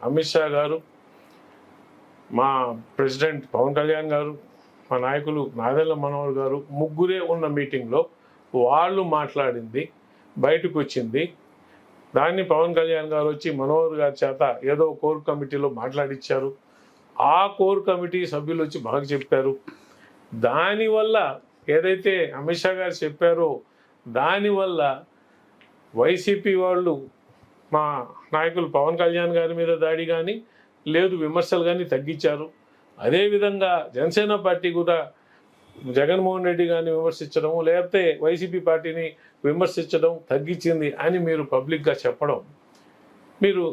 అమిత్ షా గారు, మా ప్రెసిడెంట్ పవన్ కళ్యాణ్ గారు, మా నాయకులు నాదెళ్ల మనోహర్ గారు ముగ్గురే ఉన్న మీటింగ్లో వాళ్ళు మాట్లాడింది బయటకు వచ్చింది. దాన్ని పవన్ కళ్యాణ్ గారు వచ్చి మనోహర్ గారి చేత ఏదో కోర్ కమిటీలో మాట్లాడించారు. ఆ కోర్ కమిటీ సభ్యులు వచ్చి బాగా చెప్పారు. దానివల్ల ఏదైతే అమిత్ షా గారు చెప్పారో దానివల్ల వైసీపీ వాళ్ళు మా నాయకులు పవన్ కళ్యాణ్ గారి మీద దాడి కానీ లేదు విమర్శలు కానీ తగ్గించారు. అదేవిధంగా జనసేన పార్టీ కూడా జగన్మోహన్ రెడ్డి గారిని విమర్శించడం లేకపోతే వైసీపీ పార్టీని విమర్శించడం తగ్గించింది అని మీరు పబ్లిక్గా చెప్పడం, మీరు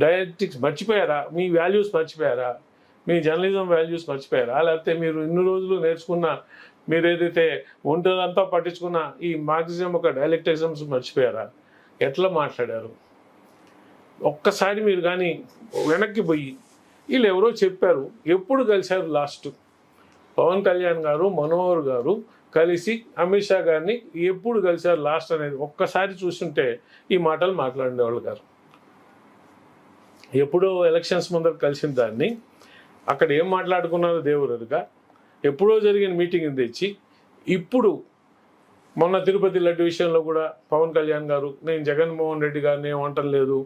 డైరెక్టిక్స్ మర్చిపోయారా? మీ వాల్యూస్ మర్చిపోయారా? మీ జర్నలిజం వాల్యూస్ మర్చిపోయారా? లేకపోతే మీరు ఇన్ని రోజులు నేర్చుకున్న మీరు ఏదైతే ఒంటరిదంతా పట్టించుకున్న ఈ మార్క్సిజం ఒక డైలెక్టిజమ్స్ మర్చిపోయారా? ఎట్లా మాట్లాడారు? ఒక్కసారి మీరు కానీ వెనక్కి పోయి వీళ్ళు ఎవరో చెప్పారు, ఎప్పుడు కలిశారు లాస్ట్ పవన్ కళ్యాణ్ గారు మనోహర్ గారు కలిసి అమిత్ షా గారిని ఎప్పుడు కలిశారు లాస్ట్ అనేది ఒక్కసారి చూస్తుంటే ఈ మాటలు మాట్లాడేవాళ్ళు గారు. ఎప్పుడో ఎలక్షన్స్ ముందర కలిసిన దాన్ని అక్కడ ఏం మాట్లాడుకున్నారో దేవురుగా ఎప్పుడో జరిగిన మీటింగ్ తెచ్చి ఇప్పుడు మొన్న తిరుపతి లడ్డు విషయంలో కూడా పవన్ కళ్యాణ్ గారు నేను జగన్మోహన్ రెడ్డి గారిని ఏమంటం లేదు,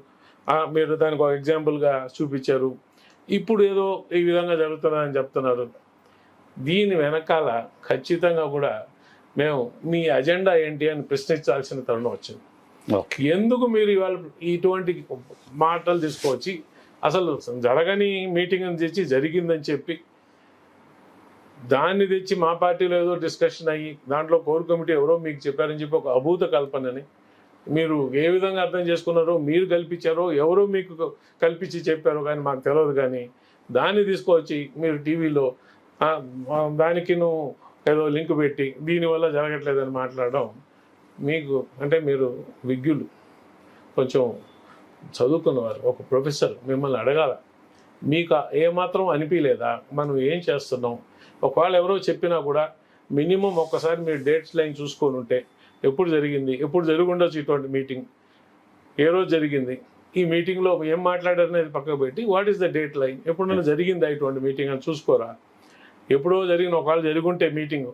మీరు దానికి ఒక ఎగ్జాంపుల్గా చూపించారు, ఇప్పుడు ఏదో ఈ విధంగా జరుగుతుందని చెప్తున్నారు. దీని వెనకాల ఖచ్చితంగా కూడా మేము మీ అజెండా ఏంటి అని ప్రశ్నించాల్సిన తరుణం వచ్చింది. ఎందుకు మీరు ఇవాళ ఇటువంటి మాటలు తీసుకొచ్చి అసలు జరగని మీటింగ్ అని తెచ్చి జరిగిందని చెప్పి దాన్ని తెచ్చి మా పార్టీలో ఏదో డిస్కషన్ అయ్యి దాంట్లో కోర్ కమిటీ ఎవరో మీకు చెప్పారని చెప్పి ఒక అభూత కల్పనని మీరు ఏ విధంగా అర్థం చేసుకున్నారో, మీరు కల్పించారో ఎవరో మీకు కల్పించి చెప్పారో కానీ మాకు తెలియదు. కానీ దాన్ని తీసుకొచ్చి మీరు టీవీలో దానికి నువ్వు ఏదో లింక్ పెట్టి దీనివల్ల జరగట్లేదని మాట్లాడడం మీకు అంటే మీరు విజ్ఞులు, కొంచెం చదువుకున్నవారు, ఒక ప్రొఫెసర్ మిమ్మల్ని అడగాల, మీకు ఏమాత్రం అనిపించలేదా మనం ఏం చేస్తున్నాం? ఒకవేళ ఎవరో చెప్పినా కూడా మినిమం ఒక్కసారి మీరు డేట్స్ లైన్ చూసుకొని ఉంటే ఎప్పుడు జరిగింది, ఎప్పుడు జరిగి ఉండొచ్చు ఇటువంటి మీటింగ్, ఏ రోజు జరిగింది, ఈ మీటింగ్లో ఏం మాట్లాడారు అనేది పక్కకు పెట్టి what is the date line, ఎప్పుడైనా జరిగిందా ఇటువంటి మీటింగ్ అని చూసుకోరా? ఎప్పుడో జరిగిన ఒకవేళ జరుగుంటే మీటింగ్,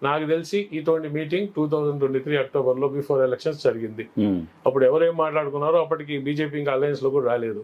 నాకు తెలిసి ఇటువంటి మీటింగ్ 2023 అక్టోబర్లో బిఫోర్ ఎలక్షన్స్ జరిగింది. అప్పుడు ఎవరేం మాట్లాడుకున్నారో అప్పటికి బీజేపీ ఇంకా అలయన్స్లో కూడా రాలేదు.